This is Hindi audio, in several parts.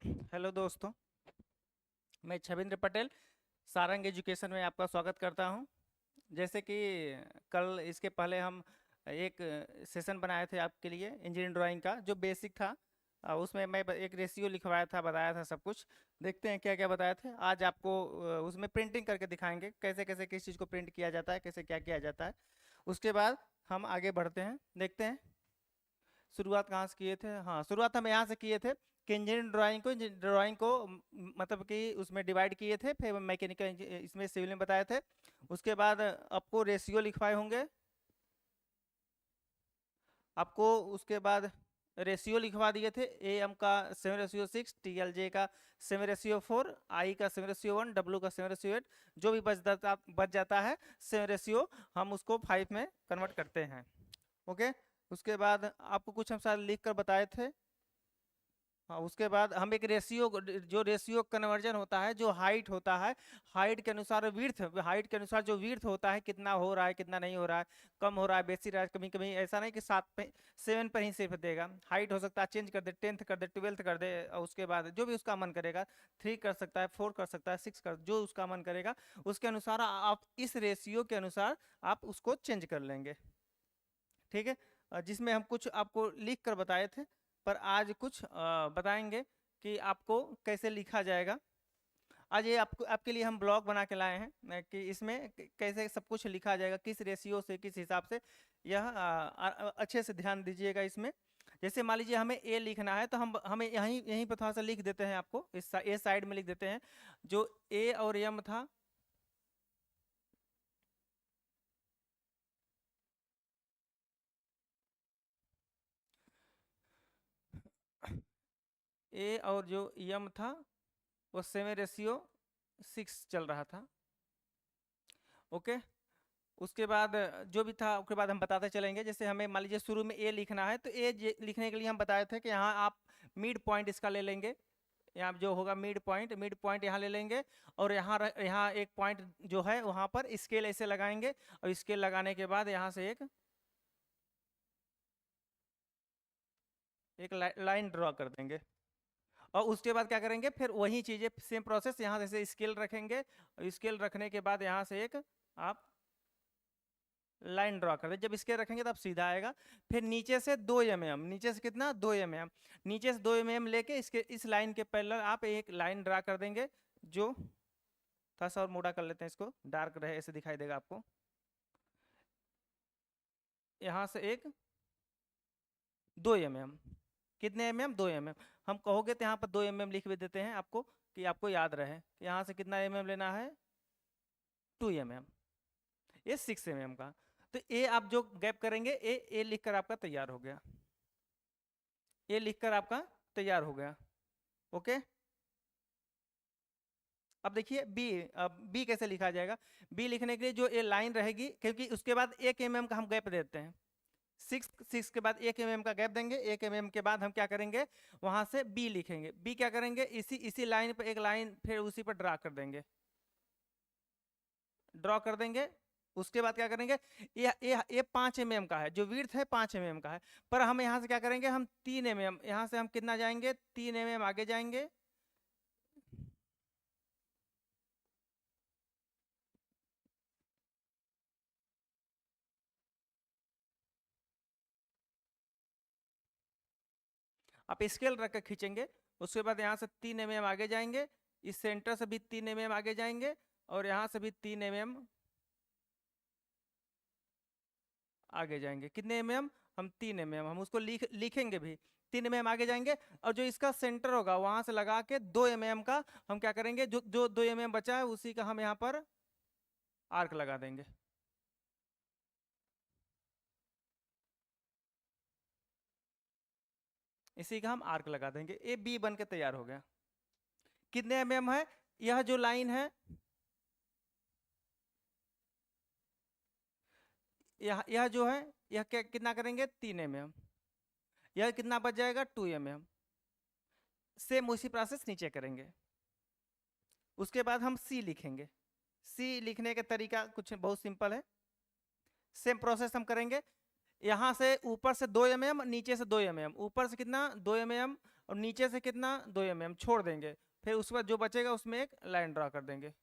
हेलो दोस्तों, मैं छविंद्र पटेल सारंग एजुकेशन में आपका स्वागत करता हूं। जैसे कि कल इसके पहले हम एक सेशन बनाए थे आपके लिए इंजीनियरिंग ड्राइंग का जो बेसिक था। उसमें मैं एक रेशियो लिखवाया था, बताया था सब कुछ। देखते हैं क्या क्या बताए थे। आज आपको उसमें प्रिंटिंग करके दिखाएंगे कैसे कैसे किस चीज़ को प्रिंट किया जाता है, कैसे क्या किया जाता है। उसके बाद हम आगे बढ़ते हैं, देखते हैं शुरुआत कहाँ से किए थे। हाँ, शुरुआत हम यहाँ से किए थे कि इंजीनियरिंग ड्राइंग को मतलब कि उसमें डिवाइड किए थे, फिर मैकेनिकल इसमें सिविल में बताए थे। उसके बाद आपको रेशियो लिखवाए होंगे आपको। उसके बाद रेशियो लिखवा दिए थे। ए एम का 7:6, टी एल जे का 7:4, आई का 7:1, डब्ल्यू का 7:8। जो भी बच जाता है 7 हम उसको 5 में कन्वर्ट करते हैं। ओके। उसके बाद आपको कुछ हम शायद लिख कर बताए थे। हाँ, उसके बाद हम एक रेशियो, जो रेशियो कन्वर्जन होता है, जो हाइट होता है, हाइट के अनुसार विड्थ, हाइट के अनुसार जो विड्थ होता है कितना हो रहा है कितना नहीं हो रहा है, कम हो रहा है बेसी रहा है, कभी कभी ऐसा नहीं कि 7 पे ही सिर्फ देगा। हाइट हो सकता है चेंज कर दे, 10th कर दे, 12th कर दे। और उसके बाद जो भी उसका मन करेगा, 3 कर सकता है, 4 कर सकता है, 6 कर, जो उसका मन करेगा उसके अनुसार आप इस रेशियो के अनुसार आप उसको चेंज कर लेंगे। ठीक है। जिसमें हम कुछ आपको लिख कर बताए थे, पर आज कुछ बताएंगे कि आपको कैसे लिखा जाएगा। आज ये आपको आपके लिए हम ब्लॉग बना के लाए हैं कि इसमें कैसे सब कुछ लिखा जाएगा, किस रेशियो से, किस हिसाब से। यह अच्छे से ध्यान दीजिएगा इसमें। जैसे मान लीजिए हमें ए लिखना है, तो हम हमें यहीं यहीं पर थोड़ा सा लिख देते हैं, आपको इस ए साइड में लिख देते हैं। जो ए और एम था, ए और जो यम था वो 7:6 चल रहा था। ओके। उसके बाद जो भी था उसके बाद हम बताते चलेंगे। जैसे हमें मान लीजिए शुरू में ए लिखना है, तो ए लिखने के लिए हम बताए थे कि यहाँ आप मिड पॉइंट इसका ले लेंगे। यहाँ जो होगा मिड पॉइंट यहाँ ले लेंगे। और यहाँ एक पॉइंट जो है वहाँ पर स्केल ऐसे लगाएंगे, और स्केल लगाने के बाद यहाँ से एक लाइन ड्रॉ कर देंगे। और उसके बाद क्या करेंगे, फिर वही चीज़ें सेम प्रोसेस यहाँ जैसे स्केल रखेंगे, और स्केल रखने के बाद यहाँ से एक आप लाइन ड्रॉ कर दे। जब इसके रखेंगे तब सीधा आएगा। फिर नीचे से 2 mm, नीचे से कितना, 2 mm, नीचे से 2 mm लेके इसके इस लाइन के पैरेलल आप एक लाइन ड्रा कर देंगे। जो थोड़ा सा और मोटा कर लेते हैं, इसको डार्क रहे ऐसे दिखाई देगा आपको। यहाँ से एक 2 mm, कितने mm, 2 mm। हम कहोगे तो यहाँ पर 2 mm लिख भी देते हैं आपको, कि आपको याद रहे कि यहाँ से कितना लेना है, 2 mm। ये 6 mm का। तो ए आप जो गैप करेंगे, ए लिखकर आपका तैयार हो गया। ये लिखकर आपका तैयार हो गया। ओके। अब देखिए बी। अब बी कैसे लिखा जाएगा। बी लिखने के लिए जो ये लाइन रहेगी, क्योंकि उसके बाद 1 mm का हम गैप देते हैं। 6 के बाद 1 mm का गैप देंगे। 1 mm के बाद हम क्या करेंगे, वहां से बी लिखेंगे। बी क्या करेंगे, इसी इसी लाइन पर एक लाइन फिर उसी पर ड्रा कर देंगे, ड्रॉ कर देंगे। उसके बाद क्या करेंगे, ये 5 mm का है, जो विड्थ है 5 mm का है। पर हम यहाँ से क्या करेंगे, हम 3 mm, यहाँ से हम कितना जाएंगे, 3 mm आगे जाएंगे। आप स्केल रख कर खींचेंगे। उसके बाद यहाँ से 3 mm आगे जाएंगे। इस सेंटर से भी 3 mm आगे जाएंगे। और यहाँ से भी 3 mm आगे जाएंगे। कितने mm, हम 3 mm, हम उसको लिखेंगे भी। 3 mm आगे जाएंगे। और जो इसका सेंटर होगा वहां से लगा के 2 mm का हम क्या करेंगे, जो जो 2 mm बचा है उसी का हम यहाँ पर आर्क लगा देंगे। इसी का हम आर्क लगा देंगे। ए बी बन के तैयार हो गया। कितने है, यह जो लाइन है, यह जो है, यह क्या कितना करेंगे, 3 mm। यह कितना बच जाएगा, 2 mm। सेम उसी प्रोसेस नीचे करेंगे। उसके बाद हम सी लिखेंगे। सी लिखने का तरीका कुछ बहुत सिंपल है। सेम प्रोसेस हम करेंगे। यहाँ से ऊपर से 2 mm, नीचे से 2 mm। ऊपर से कितना, 2 mm, और नीचे से कितना 2 mm छोड़ देंगे, फिर उसके बाद जो बचेगा उसमें एक लाइन ड्रा कर देंगे।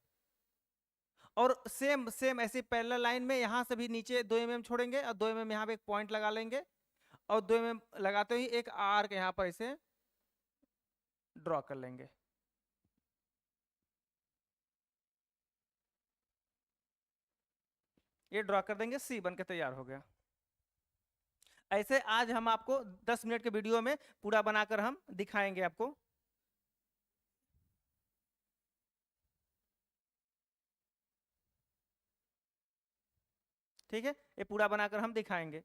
और सेम सेम ऐसी पैरेलल लाइन में यहाँ से भी नीचे 2 mm छोड़ेंगे और 2 mm यहाँ पे एक पॉइंट लगा लेंगे, और 2 mm लगाते ही एक आर्क यहाँ पर इसे ड्रॉ कर लेंगे। ये ड्रॉ कर देंगे, सी बन के तैयार हो गया। ऐसे आज हम आपको 10 मिनट के वीडियो में पूरा बनाकर हम दिखाएंगे आपको। ठीक है, ये पूरा बनाकर हम दिखाएंगे।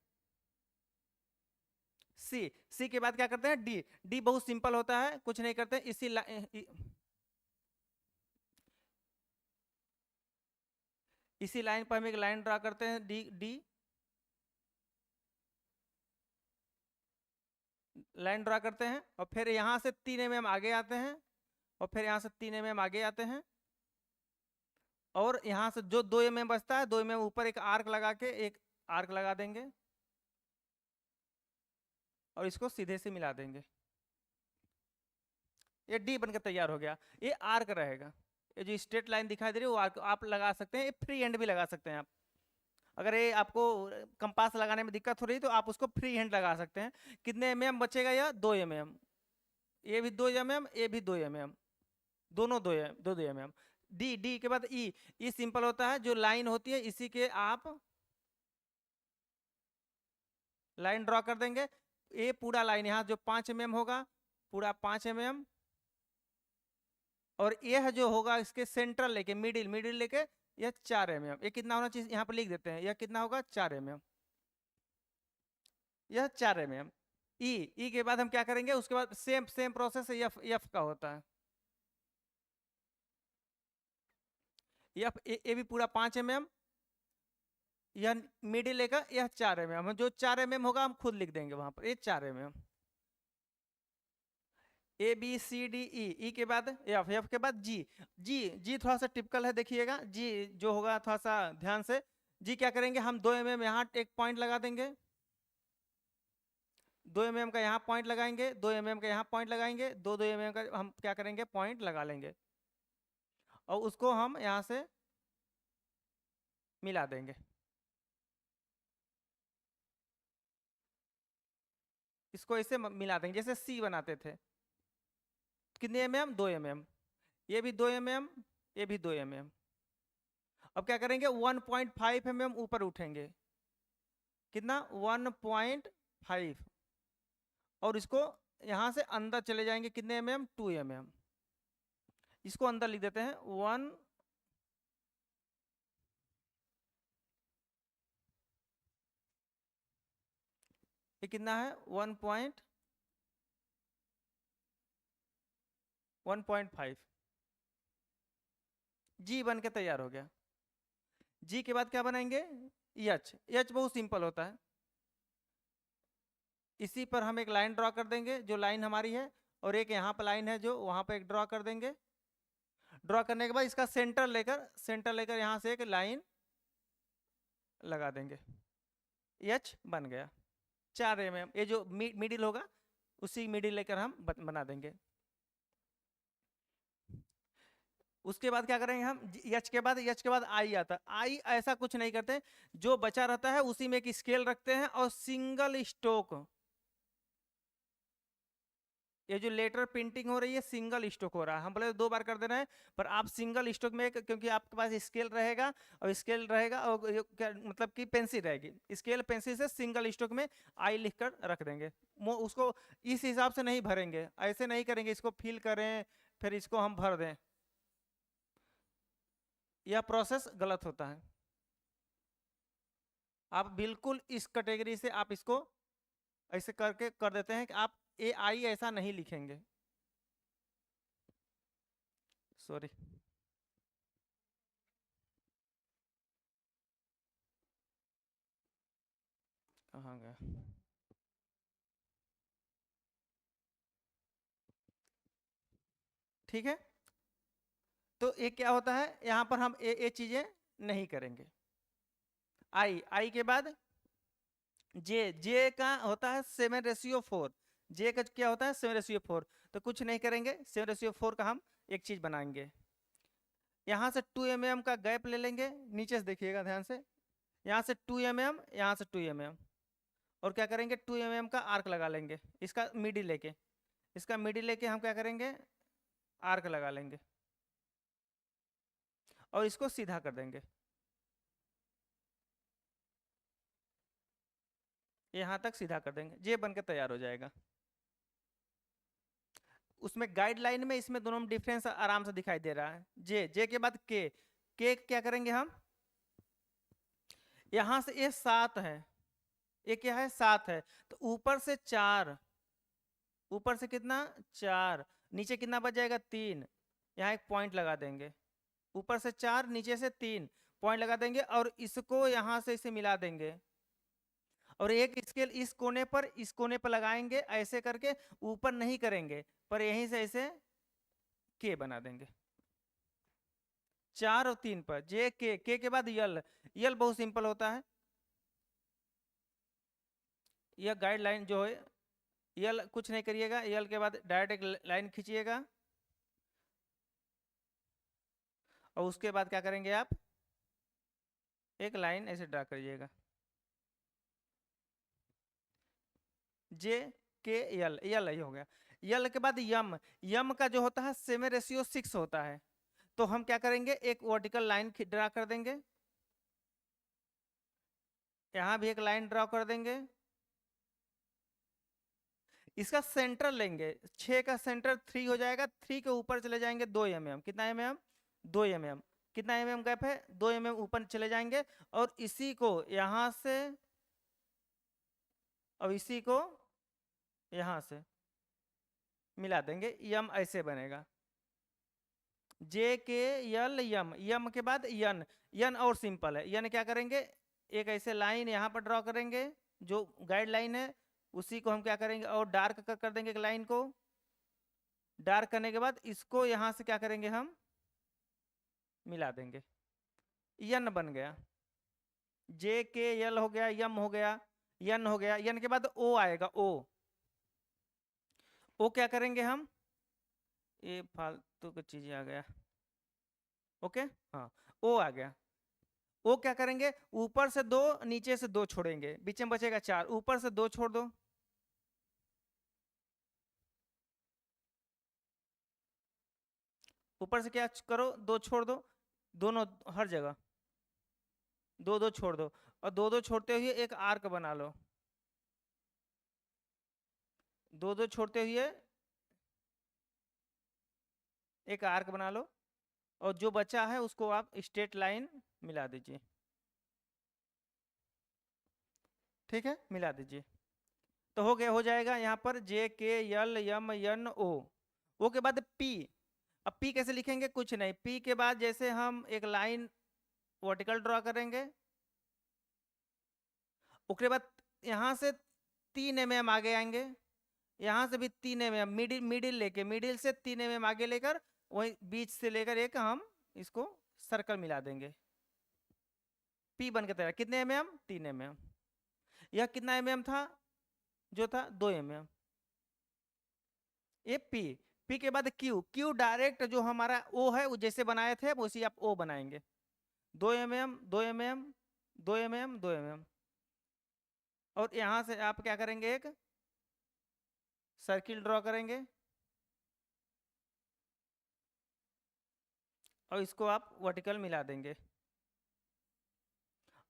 सी के बाद क्या करते हैं, डी। डी बहुत सिंपल होता है, कुछ नहीं करते, इसी लाइन पर हम एक लाइन ड्रा करते हैं, डी डी लाइन ड्रा करते हैं, और फिर यहाँ से 3 mm आगे आते हैं, और फिर यहाँ से 3 mm आगे आते हैं, और यहाँ से जो 2 mm बचता है 2 mm ऊपर एक आर्क लगा के एक आर्क लगा देंगे, और इसको सीधे से मिला देंगे। ये डी बनकर तैयार हो गया। ये आर्क रहेगा, ये जो स्ट्रेट लाइन दिखाई दे रही है वो आर्क आप लगा सकते हैं, ये फ्री हैंड भी लगा सकते हैं आप। अगर ये आपको कंपास लगाने में दिक्कत हो रही है तो आप उसको फ्री हैंड लगा सकते हैं। कितने mm बचेगा, या 2 mm, ये भी 2 mm, ये भी 2 mm, दोनों 2 mm। डी डी के बाद ई सिंपल होता है, जो लाइन होती है इसी के आप लाइन ड्रॉ कर देंगे। ये पूरा लाइन यहाँ जो 5 mm होगा, पूरा 5 mm, और यह जो होगा इसके सेंट्रल लेके मिडिल लेके यह 4 mm। ये कितना होना चाहिए यहाँ पर लिख देते हैं, यह कितना होगा 4 mm, यह 4 mm। ई के बाद हम क्या करेंगे, उसके बाद सेम प्रोसेस एफ एफ का होता है। एफ ये भी पूरा 5 mm, यह मिडिल लेकर यह 4 mm, जो 4 mm होगा हम खुद लिख देंगे वहां पर, ये 4 mm। A B C D E के बाद एफ, एफ के बाद जी। जी थोड़ा सा टिपिकल है, देखिएगा जी जो होगा थोड़ा सा ध्यान से। जी क्या करेंगे, हम 2 mm यहाँ एक पॉइंट लगा देंगे, 2 mm का यहाँ पॉइंट लगाएंगे, 2 mm का यहाँ पॉइंट लगाएंगे, 2 mm का हम क्या करेंगे पॉइंट लगा लेंगे, और उसको हम यहाँ से मिला देंगे। इसको ऐसे मिला देंगे जैसे सी बनाते थे। कितने mm, 2 mm, ये भी 2 mm, ये भी 2 mm। अब क्या करेंगे 1.5 mm ऊपर उठेंगे, कितना 1.5, और इसको यहां से अंदर चले जाएंगे, कितने mm, 2 mm। इसको अंदर लिख देते हैं 1, ये कितना है 1.5। जी बन के तैयार हो गया। जी के बाद क्या बनाएंगे, एच। एच बहुत सिंपल होता है, इसी पर हम एक लाइन ड्रॉ कर देंगे जो लाइन हमारी है, और एक यहाँ पर लाइन है जो वहां पर एक ड्रॉ कर देंगे। ड्रॉ करने के बाद इसका सेंटर लेकर यहाँ से एक लाइन लगा देंगे, एच बन गया 4 mm। ये जो मिडिल होगा उसी मिडिल लेकर हम बना देंगे। उसके बाद क्या करेंगे हम, एच के बाद आई आता है। आई ऐसा कुछ नहीं करते, जो बचा रहता है उसी में एक स्केल रखते हैं, और सिंगल स्ट्रोक, ये जो लेटर प्रिंटिंग हो रही है सिंगल स्ट्रोक हो रहा है। हम बोले 2 बार कर देना है, पर आप सिंगल स्ट्रोक में, क्योंकि आपके पास स्केल रहेगा, और स्केल रहेगा और क्या मतलब कि पेंसिल रहेगी, स्केल पेंसिल से सिंगल स्ट्रोक में आई लिखकर रख देंगे। उसको इस हिसाब से नहीं भरेंगे, ऐसे नहीं करेंगे इसको फिल करें फिर इसको हम भर दें, यह प्रोसेस गलत होता है। आप बिल्कुल इस कैटेगरी से आप इसको ऐसे करके कर देते हैं कि आप ए आई ऐसा नहीं लिखेंगे, सॉरी। कहाँ गया, ठीक है। तो ये क्या होता है, यहां पर हम ये चीजें नहीं करेंगे। आई के बाद जे का होता है 7:4। जे का क्या होता है 7:4, तो कुछ नहीं करेंगे, 7:4 का हम एक चीज बनाएंगे। यहाँ से 2 mm का गैप ले लेंगे, नीचे से देखिएगा ध्यान से, यहाँ से 2 mm, यहाँ से 2 mm, और क्या करेंगे 2 mm का आर्क लगा लेंगे, इसका मिडिल लेके, इसका मिडिल लेके हम क्या करेंगे आर्क लगा लेंगे और इसको सीधा कर देंगे, यहाँ तक सीधा कर देंगे, ये बन के तैयार हो जाएगा। उसमें गाइडलाइन में इसमें दोनों में डिफरेंस आराम से दिखाई दे रहा है। जे के बाद के क्या करेंगे हम, यहां से ये 7 है, ये क्या है 7 है, तो ऊपर से 4, ऊपर से कितना 4, नीचे कितना बच जाएगा 3, यहाँ एक पॉइंट लगा देंगे, ऊपर से 4 नीचे से 3 पॉइंट लगा देंगे और इसको यहां से इसे मिला देंगे, और एक स्केल इस कोने पर लगाएंगे, ऐसे करके ऊपर नहीं करेंगे पर यहीं से ऐसे के बना देंगे, 4 और 3 पर जे के बाद यल बहुत सिंपल होता है, यह गाइडलाइन जो है, यल कुछ नहीं करिएगा, यल के बाद डायरेक्ट एक लाइन खींचिएगा और उसके बाद क्या करेंगे आप एक लाइन ऐसे ड्रा करिएगा, जे के यल ये हो गया। यल के बाद यम का जो होता है 7:6 होता है, तो हम क्या करेंगे एक वर्टिकल लाइन ड्रा कर देंगे, यहां भी एक लाइन ड्रा कर देंगे, इसका सेंटर लेंगे, 6 का सेंटर 3 हो जाएगा, 3 के ऊपर चले जाएंगे 2 mm, कितना mm 2 mm, कितना mm गैप है 2 mm ऊपर चले जाएंगे और इसी को यहां से और इसी को यहां से मिला देंगे, यम ऐसे बनेगा, जे के यल यम के बाद यन और सिंपल है, यन क्या करेंगे एक ऐसे लाइन यहाँ पर ड्रॉ करेंगे जो गाइडलाइन है, उसी को हम क्या करेंगे और डार्क कर देंगे एक लाइन को, डार्क करने के बाद इसको यहां से क्या करेंगे हम मिला देंगे, यन बन गया, जे के यल हो गया, यम हो गया, यन हो गया, यन के बाद ओ आएगा, ओ क्या करेंगे हम, ये फालतू की चीज आ गया, ओके हाँ ओ आ गया, ओ क्या करेंगे ऊपर से 2 नीचे से 2 छोड़ेंगे, बीच में बचेगा 4, ऊपर से 2 छोड़ दो, ऊपर से क्या करो 2 छोड़ दो, दोनों हर जगह 2 छोड़ दो, और 2 छोड़ते हुए एक आर्क बना लो, 2 छोड़ते हुए एक आर्क बना लो, और जो बचा है उसको आप स्ट्रेट लाइन मिला दीजिए, ठीक है मिला दीजिए, तो हो गया, हो जाएगा यहाँ पर जे के यल यम यन ओ के बाद पी, अब पी कैसे लिखेंगे कुछ नहीं, पी के बाद जैसे हम एक लाइन वर्टिकल ड्रॉ करेंगे, उसके बाद यहाँ से 3 mm आगे आएंगे, यहाँ से भी 3 mm मिडिल लेके, मिडिल से 3 mm आगे लेकर वही बीच से लेकर एक हम इसको सर्कल मिला देंगे, पी बन के तैयार, कितने mm 3 mm, यह कितना mm था जो था 2 mm, ये पी के बाद क्यू डायरेक्ट जो हमारा ओ है वो जैसे बनाए थे वैसे आप ओ बनाएंगे, 2 mm 2 mm 2 mm 2 mm, और यहां से आप क्या करेंगे एक सर्किल ड्रॉ करेंगे और इसको आप वर्टिकल मिला देंगे,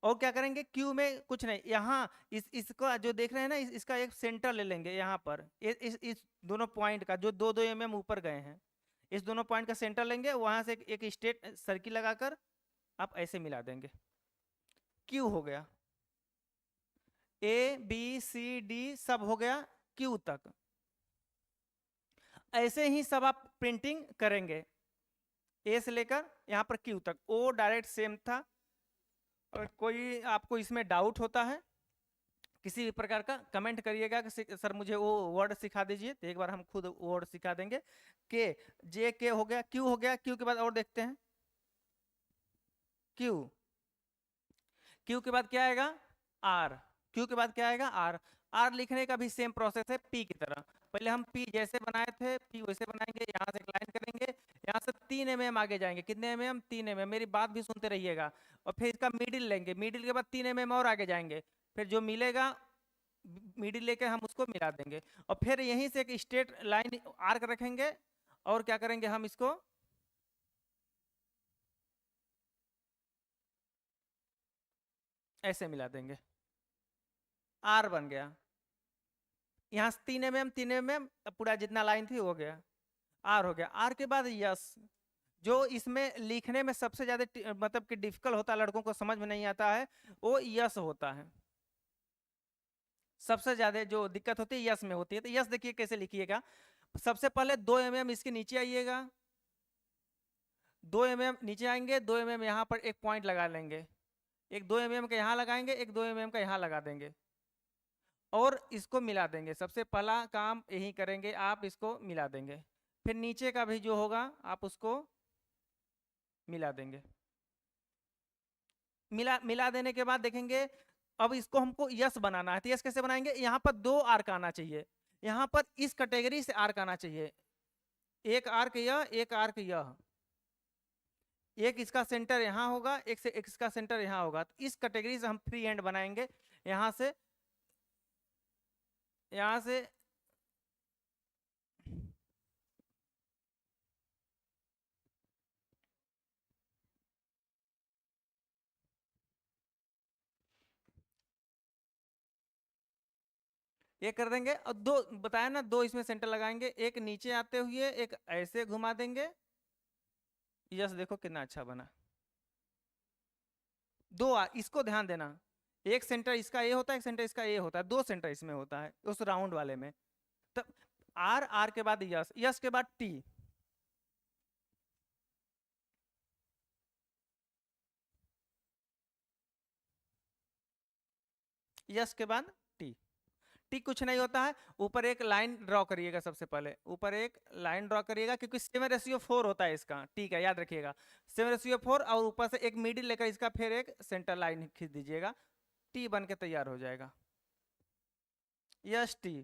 और क्या करेंगे क्यू में कुछ नहीं, यहाँ इसको जो देख रहे हैं ना इसका एक सेंटर ले लेंगे, यहाँ पर इस दोनों पॉइंट का जो 2 mm ऊपर गए हैं, इस दोनों पॉइंट का सेंटर लेंगे, वहां से एक स्ट्रेट सर्किल लगाकर आप ऐसे मिला देंगे, क्यू हो गया, ए बी सी डी सब हो गया क्यू तक, ऐसे ही सब आप प्रिंटिंग करेंगे ए से लेकर यहाँ पर क्यू तक, ओ डायरेक्ट सेम था, और कोई आपको इसमें डाउट होता है किसी भी प्रकार का कमेंट करिएगा कि सर मुझे वो वर्ड सिखा दीजिए, तो एक बार हम खुद वर्ड सिखा देंगे, के जे के हो गया, क्यू के बाद और देखते हैं, क्यू के बाद क्या आएगा आर, क्यू के बाद क्या आएगा आर, आर लिखने का भी सेम प्रोसेस है पी की तरह। पहले हम पी जैसे बनाए थे पी वैसे बनाएंगे, यहाँ से एक लाइन करेंगे, यहाँ से 3 mm आगे जाएंगे, कितने mm 3 mm, मेरी बात भी सुनते रहिएगा। और फिर इसका मिडिल लेंगे, मिडिल के बाद 3 mm और आगे जाएंगे, फिर जो मिलेगा मिडिल लेके हम उसको मिला देंगे। और फिर यहीं से एक स्ट्रेट लाइन आर्क रखेंगे और क्या करेंगे हम इसको ऐसे मिला देंगे, आर बन गया। यहाँ से 3 mm 3 mm पूरा जितना लाइन थी हो गया, आर हो गया। आर के बाद यस, जो इसमें लिखने में सबसे ज्यादा मतलब कि डिफिकल्ट होता है, लड़कों को समझ में नहीं आता है, वो यस होता है। सबसे ज्यादा जो दिक्कत होती है यस में होती है। तो यस देखिए कैसे लिखिएगा, सबसे पहले 2 mm इसके नीचे आइएगा, 2 mm नीचे आएंगे, 2 mm यहाँ पर एक पॉइंट लगा लेंगे, एक 2 mm का यहाँ लगाएंगे, एक 2 mm का यहाँ लगा देंगे और इसको मिला देंगे। सबसे पहला काम यही करेंगे, आप इसको मिला देंगे। फिर नीचे का भी जो होगा आप उसको मिला देंगे। मिला मिला देने के बाद देखेंगे अब इसको हमको यस बनाना है। तो यस कैसे बनाएंगे, यहाँ पर 2 आर्क आना चाहिए, यहाँ पर इस कैटेगरी से आर्क आना चाहिए, एक आर्क यह, एक आर्क यह, एक इसका सेंटर यहाँ होगा, एक से एक इसका सेंटर यहाँ होगा। तो इस कैटेगरी से हम फ्री हैंड बनाएंगे, यहाँ से यहाँ से ये कर देंगे। और 2 बताया ना, 2 इसमें सेंटर लगाएंगे, एक नीचे आते हुए एक ऐसे घुमा देंगे। यस देखो कितना अच्छा बना। इसको ध्यान देना, एक सेंटर इसका ए होता है, एक सेंटर इसका ए होता है, 2 सेंटर इसमें होता है उस राउंड वाले में। तब आर, आर के बाद यस, यस के बाद टी, यस के बाद टी। टी कुछ नहीं होता है, ऊपर एक लाइन ड्रॉ करिएगा, सबसे पहले ऊपर एक लाइन ड्रॉ करिएगा, क्योंकि 7:4 होता है इसका, टी का याद रखिएगा 7:4, और ऊपर से एक मिडिल लेकर इसका फिर एक सेंटर लाइन खींच दीजिएगा, टी बन के तैयार हो जाएगा। यस टी,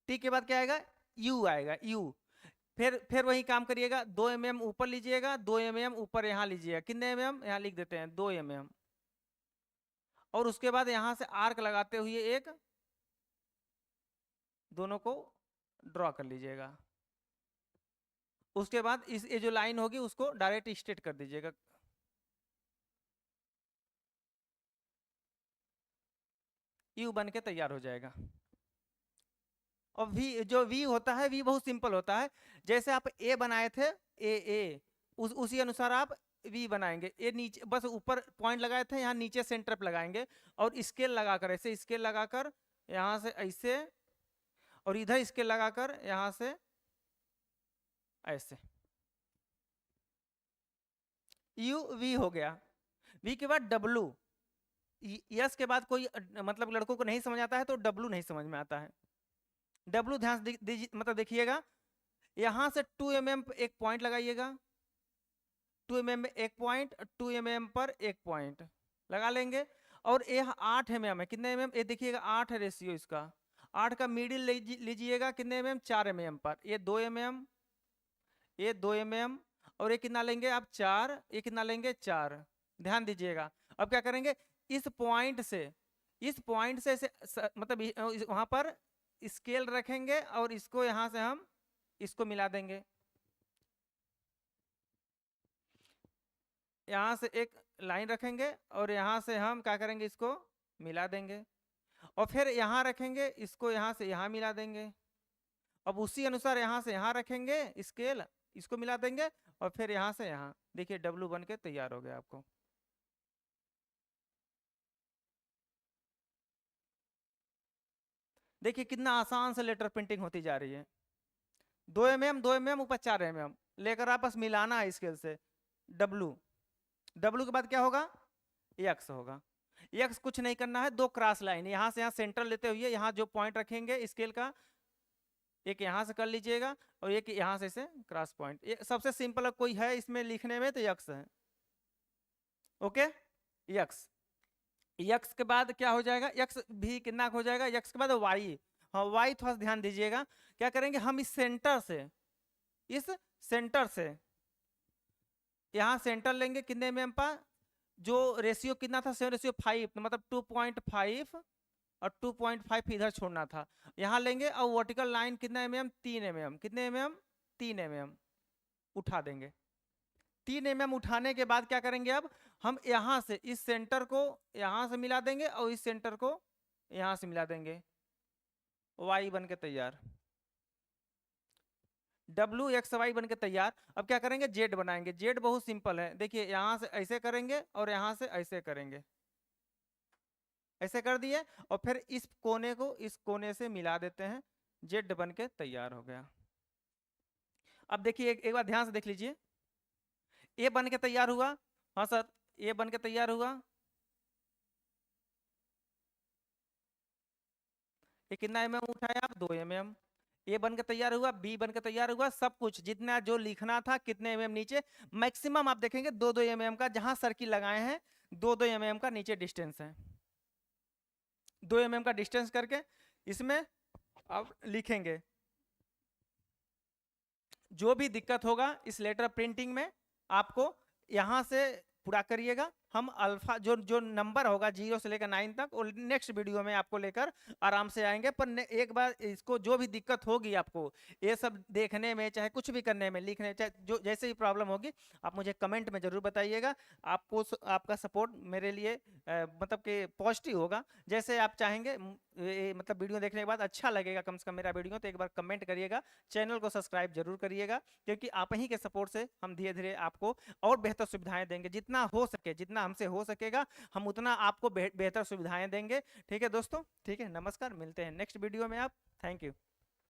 टी के बाद क्या आएगा, यू आएगा, यू। फिर वही काम करिएगा, 2 mm ऊपर लीजिएगा, 2 mm ऊपर यहाँ लीजिएगा, कितने mm यहाँ लिख देते हैं 2 mm, और उसके बाद यहाँ से आर्क लगाते हुए एक दोनों को ड्रॉ कर लीजिएगा। उसके बाद इस ये जो लाइन होगी उसको डायरेक्ट स्ट्रेट कर दीजिएगा, यू बन के तैयार हो जाएगा। और वी, जो वी होता है, वी बहुत सिंपल होता है, जैसे आप ए बनाए थे, उसी अनुसार आप वी बनाएंगे। ए नीचे बस ऊपर पॉइंट लगाए थे, यहाँ नीचे सेंटर पे लगाएंगे और स्केल लगाकर ऐसे स्केल लगाकर यहाँ से ऐसे, और इधर स्केल लगाकर यहाँ से ऐसे, यू वी हो गया। वी के बाद डब्लू, यस के बाद कोई मतलब लड़कों को नहीं समझ आता है तो डब्लू नहीं समझ में आता है। डब्लू ध्यान से दीजिए, मतलब देखिएगा, यहां से 2 mm एक पॉइंट लगाइएगा, 2 mm में एक पॉइंट, 2 mm पर एक पॉइंट लगा लेंगे। और ये 8 mm है, कितने mm, ये देखिएगा 8 है रेशियो इसका, 8 का मिडिल लीजिएगा, कितने mm 4 mm पर, ये 2 mm, ये 2 mm, और ये कितना लेंगे आप 4, ये कितना लेंगे 4। ध्यान दीजिएगा, अब क्या करेंगे, इस पॉइंट से मतलब वहां पर स्केल रखेंगे और इसको यहां से हम इसको मिला देंगे, यहां से एक लाइन रखेंगे और यहां से हम क्या करेंगे, इसको मिला देंगे, और फिर यहां रखेंगे इसको, यहां से यहां मिला देंगे। अब उसी अनुसार यहां से यहां रखेंगे स्केल, इसको मिला देंगे, और फिर यहां से यहां, देखिए डब्लू बन के तैयार हो गया आपको। देखिए कितना आसान से लेटर प्रिंटिंग होती जा रही है। 2 mm ऊपर 4 mm लेकर आपस मिलाना है स्केल से, डब्लू, डब्लू के बाद क्या होगा, यक्स होगा। यक्स कुछ नहीं करना है, 2 क्रॉस लाइन यहाँ से यहाँ सेंटर लेते हुए यहाँ जो पॉइंट रखेंगे स्केल का, एक यहाँ से कर लीजिएगा और एक यहाँ से क्रॉस पॉइंट। ये सबसे सिंपल कोई है इसमें लिखने में तो यक्स है। ओके, यक्स, यक्स के बाद क्या हो जाएगा, यक्स भी कितना हो जाएगा, यक्स के बाद वाई। हाँ वाई थोड़ा सा ध्यान दीजिएगा, क्या करेंगे हम इस सेंटर से यहाँ सेंटर लेंगे कितने mm पर, जो रेशियो कितना था 7:5, मतलब 2.5 और 2.5 इधर छोड़ना था, यहाँ लेंगे और वर्टिकल लाइन कितना mm 3 mm, कितने mm 3 mm उठा देंगे। 3 mm उठाने के बाद क्या करेंगे, अब हम यहाँ से इस सेंटर को यहाँ से मिला देंगे और इस सेंटर को यहाँ से मिला देंगे, वाई बन के तैयार, WXY बन के तैयार। अब क्या करेंगे, जेड बनाएंगे। जेड बहुत सिंपल है, देखिए यहाँ से ऐसे करेंगे और यहाँ से ऐसे करेंगे, ऐसे कर दिए और फिर इस कोने को इस कोने से मिला देते हैं, जेड बन के तैयार हो गया। अब देखिए एक बार ध्यान से देख लीजिए, ए बन के तैयार हुआ, हाँ सर ए बन के तैयार हुआ, ये कितना mm उठाया आप 2 mm, ए बन के तैयार हुआ, बी बन के तैयार हुआ, सब कुछ जितना जो लिखना था कितने mm नीचे, मैक्सिमम आप देखेंगे 2-2 mm का, जहां सर्किल लगाए हैं 2-2 mm का नीचे डिस्टेंस है, 2 mm का डिस्टेंस करके इसमें आप लिखेंगे। जो भी दिक्कत होगा इस लेटर प्रिंटिंग में आपको यहाँ से पूरा करिएगा, हम अल्फा जो जो नंबर होगा 0 से लेकर 9 तक और नेक्स्ट वीडियो में आपको लेकर आराम से आएंगे। पर एक बार इसको जो भी दिक्कत होगी आपको ये सब देखने में, चाहे कुछ भी करने में, लिखने, चाहे जो जैसे भी प्रॉब्लम होगी आप मुझे कमेंट में जरूर बताइएगा। आपको आपका सपोर्ट मेरे लिए मतलब कि पॉजिटिव होगा। जैसे आप चाहेंगे मतलब वीडियो देखने के बाद अच्छा लगेगा कम से कम मेरा वीडियो, तो एक बार कमेंट करिएगा, चैनल को सब्सक्राइब जरूर करिएगा, क्योंकि आप ही के सपोर्ट से हम धीरे धीरे आपको और बेहतर सुविधाएं देंगे। जितना हो सके, जितना हमसे हो सकेगा हम उतना आपको बेहतर सुविधाएं देंगे। ठीक है दोस्तों, ठीक है, नमस्कार, मिलते हैं नेक्स्ट वीडियो में आप। Thank you.